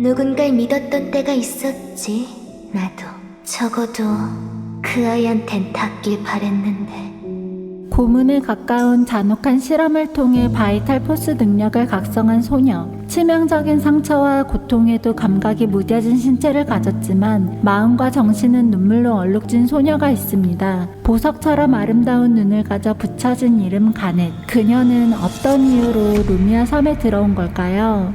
누군가를 믿었던 때가 있었지. 나도 적어도 그 아이한텐 닿길 바랬는데. 고문에 가까운 잔혹한 실험을 통해 바이탈 포스 능력을 각성한 소녀. 치명적인 상처와 고통에도 감각이 무뎌진 신체를 가졌지만 마음과 정신은 눈물로 얼룩진 소녀가 있습니다. 보석처럼 아름다운 눈을 가져 붙여진 이름 가넷. 그녀는 어떤 이유로 루미아 섬에 들어온 걸까요?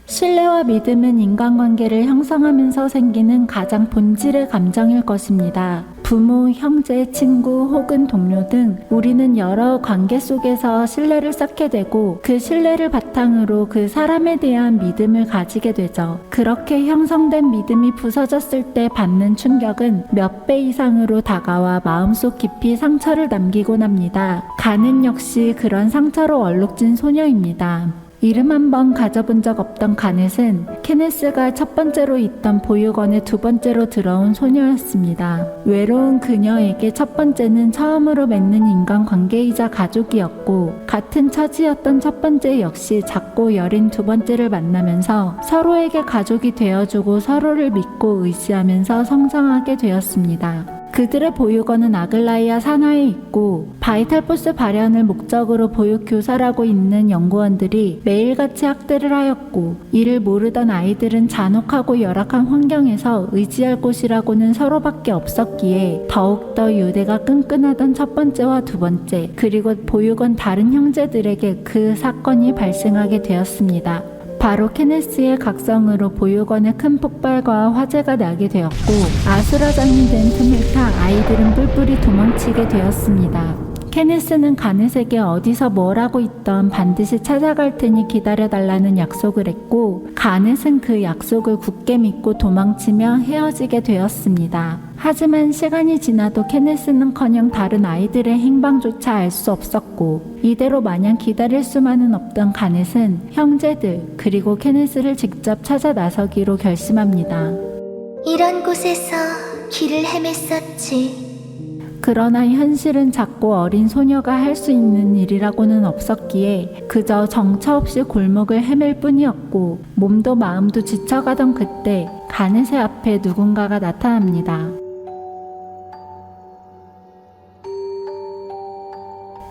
신뢰와 믿음은 인간관계를 형성하면서 생기는 가장 본질의 감정일 것입니다. 부모, 형제, 친구 혹은 동료 등 우리는 여러 관계 속에서 신뢰를 쌓게 되고 그 신뢰를 바탕으로 그 사람에 대한 믿음을 가지게 되죠. 그렇게 형성된 믿음이 부서졌을 때 받는 충격은 몇 배 이상으로 다가와 마음속 깊이 상처를 남기곤 합니다. 가는 역시 그런 상처로 얼룩진 소녀입니다. 이름 한 번 가져본 적 없던 가넷은 케네스가 첫 번째로 있던 보육원에 두 번째로 들어온 소녀였습니다. 외로운 그녀에게 첫 번째는 처음으로 맺는 인간관계이자 가족이었고 같은 처지였던 첫 번째 역시 작고 여린 두 번째를 만나면서 서로에게 가족이 되어주고 서로를 믿고 의지하면서 성장하게 되었습니다. 그들의 보육원은 아글라이아 산하에 있고 바이탈포스 발현을 목적으로 보육교사라고 있는 연구원들이 매일같이 학대를 하였고 이를 모르던 아이들은 잔혹하고 열악한 환경에서 의지할 곳이라고는 서로밖에 없었기에 더욱더 유대가 끈끈하던 첫 번째와 두 번째 그리고 보육원 다른 형제들에게 그 사건이 발생하게 되었습니다. 바로 케네스의 각성으로 보육원에 큰 폭발과 화재가 나게 되었고 아수라장이 된 틈을 타 아이들은 뿔뿔이 도망치게 되었습니다. 케네스는 가넷에게 어디서 뭘 하고 있던 반드시 찾아갈 테니 기다려달라는 약속을 했고 가넷은 그 약속을 굳게 믿고 도망치며 헤어지게 되었습니다. 하지만 시간이 지나도 케네스는커녕 다른 아이들의 행방조차 알 수 없었고 이대로 마냥 기다릴 수만은 없던 가넷은 형제들 그리고 케네스를 직접 찾아 나서기로 결심합니다. 이런 곳에서 길을 헤맸었지. 그러나 현실은 작고 어린 소녀가 할 수 있는 일이라고는 없었기에 그저 정처 없이 골목을 헤맬 뿐이었고 몸도 마음도 지쳐가던 그때 가넷의 앞에 누군가가 나타납니다.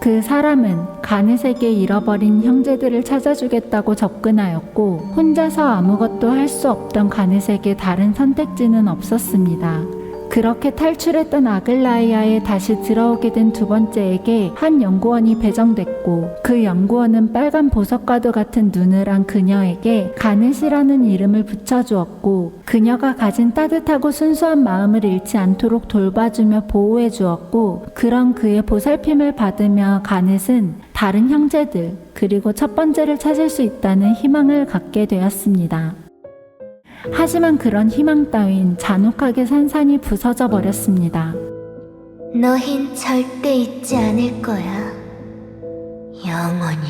그 사람은 가넷에게 잃어버린 형제들을 찾아주겠다고 접근하였고 혼자서 아무것도 할 수 없던 가넷에게 다른 선택지는 없었습니다. 그렇게 탈출했던 아글라이아에 다시 들어오게 된 두 번째에게 한 연구원이 배정됐고 그 연구원은 빨간 보석과도 같은 눈을 한 그녀에게 가넷이라는 이름을 붙여주었고 그녀가 가진 따뜻하고 순수한 마음을 잃지 않도록 돌봐주며 보호해 주었고 그런 그의 보살핌을 받으며 가넷은 다른 형제들 그리고 첫 번째를 찾을 수 있다는 희망을 갖게 되었습니다. 하지만 그런 희망 따윈 잔혹하게 산산이 부서져 버렸습니다. 너흰 절대 잊지 않을 거야. 영원히.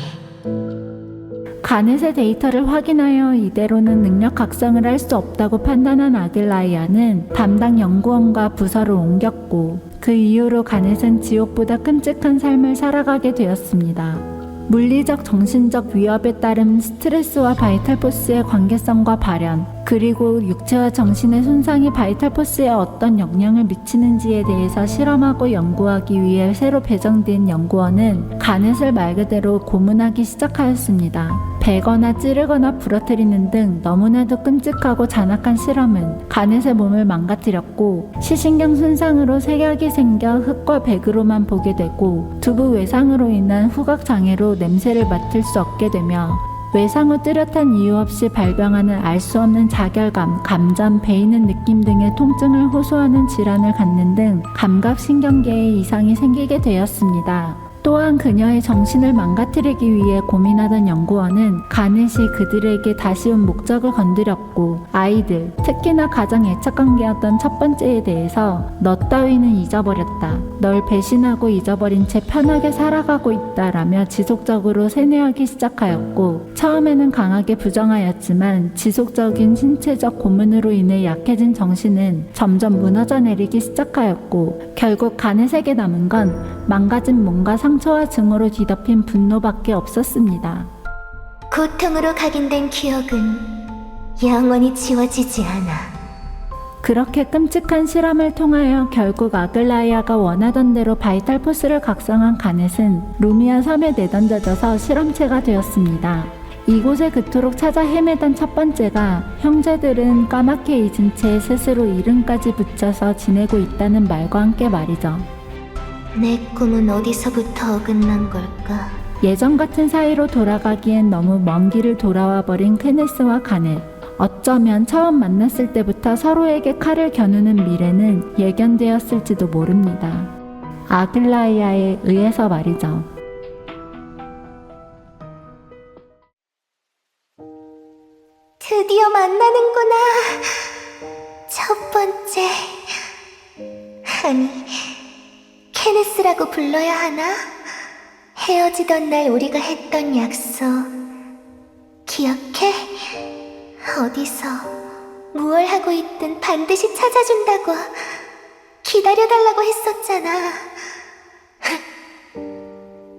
가넷의 데이터를 확인하여 이대로는 능력 각성을 할 수 없다고 판단한 아글라이아는 담당 연구원과 부서를 옮겼고 그 이후로 가넷은 지옥보다 끔찍한 삶을 살아가게 되었습니다. 물리적, 정신적 위협에 따른 스트레스와 바이탈포스의 관계성과 발현, 그리고 육체와 정신의 손상이 바이탈포스에 어떤 영향을 미치는지에 대해서 실험하고 연구하기 위해 새로 배정된 연구원은 가넷을 말 그대로 고문하기 시작하였습니다. 베거나 찌르거나 부러뜨리는 등 너무나도 끔찍하고 잔악한 실험은 가넷의 몸을 망가뜨렸고 시신경 손상으로 색약이 생겨 흙과 백으로만 보게 되고 두부 외상으로 인한 후각장애로 냄새를 맡을 수 없게 되며 외상 후 뚜렷한 이유 없이 발병하는 알 수 없는 자결감, 감전, 베이는 느낌 등의 통증을 호소하는 질환을 갖는 등 감각신경계에 이상이 생기게 되었습니다. 또한 그녀의 정신을 망가뜨리기 위해 고민하던 연구원은 가넷이 그들에게 다시 온 목적을 건드렸고 아이들, 특히나 가장 애착 관계였던 첫 번째에 대해서 너 따위는 잊어버렸다. 널 배신하고 잊어버린 채 편하게 살아가고 있다라며 지속적으로 세뇌하기 시작하였고 처음에는 강하게 부정하였지만 지속적인 신체적 고문으로 인해 약해진 정신은 점점 무너져 내리기 시작하였고 결국 가넷에게 남은 건 망가진 몸과 상처와 증오로 뒤덮인 분노밖에 없었습니다. 고통으로 각인된 기억은 영원히 지워지지 않아. 그렇게 끔찍한 실험을 통하여 결국 아글라이아가 원하던 대로 바이탈 포스를 각성한 가넷은 루미아 섬에 내던져져서 실험체가 되었습니다. 이곳에 그토록 찾아 헤매던 첫 번째가 형제들은 까맣게 잊은 채 스스로 이름까지 붙여서 지내고 있다는 말과 함께 말이죠. 내 꿈은 어디서부터 어긋난 걸까? 예전 같은 사이로 돌아가기엔 너무 먼 길을 돌아와 버린 케네스와 가넷. 어쩌면 처음 만났을 때부터 서로에게 칼을 겨누는 미래는 예견되었을지도 모릅니다. 아글라이아에 의해서 말이죠. 드디어 만나는구나. 첫 번째. 아니, 케네스라고 불러야 하나? 헤어지던 날 우리가 했던 약속. 기억해? 어디서 무얼 하고 있든 반드시 찾아준다고 기다려달라고 했었잖아.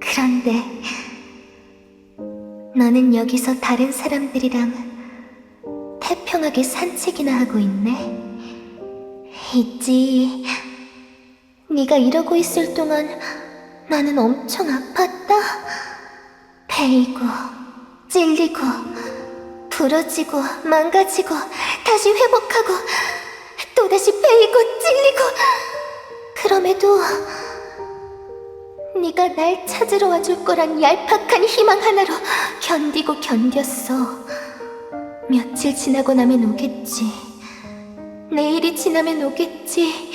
그런데 너는 여기서 다른 사람들이랑 태평하게 산책이나 하고 있네. 있지. 네가 이러고 있을 동안 나는 엄청 아팠다. 베이고 찔리고 부러지고 망가지고 다시 회복하고 또다시 베이고 찔리고. 그럼에도 네가 날 찾으러 와줄 거란 얄팍한 희망 하나로 견디고 견뎠어. 며칠 지나고 나면 오겠지. 내일이 지나면 오겠지.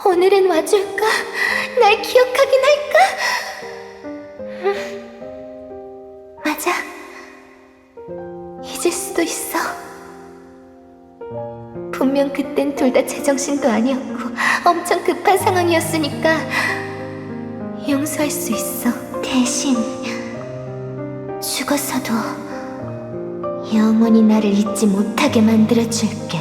오늘은 와줄까? 날 기억하긴 할까? 맞아. 잊을 수도 있어. 분명 그땐 둘 다 제정신도 아니었고 엄청 급한 상황이었으니까 용서할 수 있어. 대신 죽어서도 영원히 나를 잊지 못하게 만들어줄게.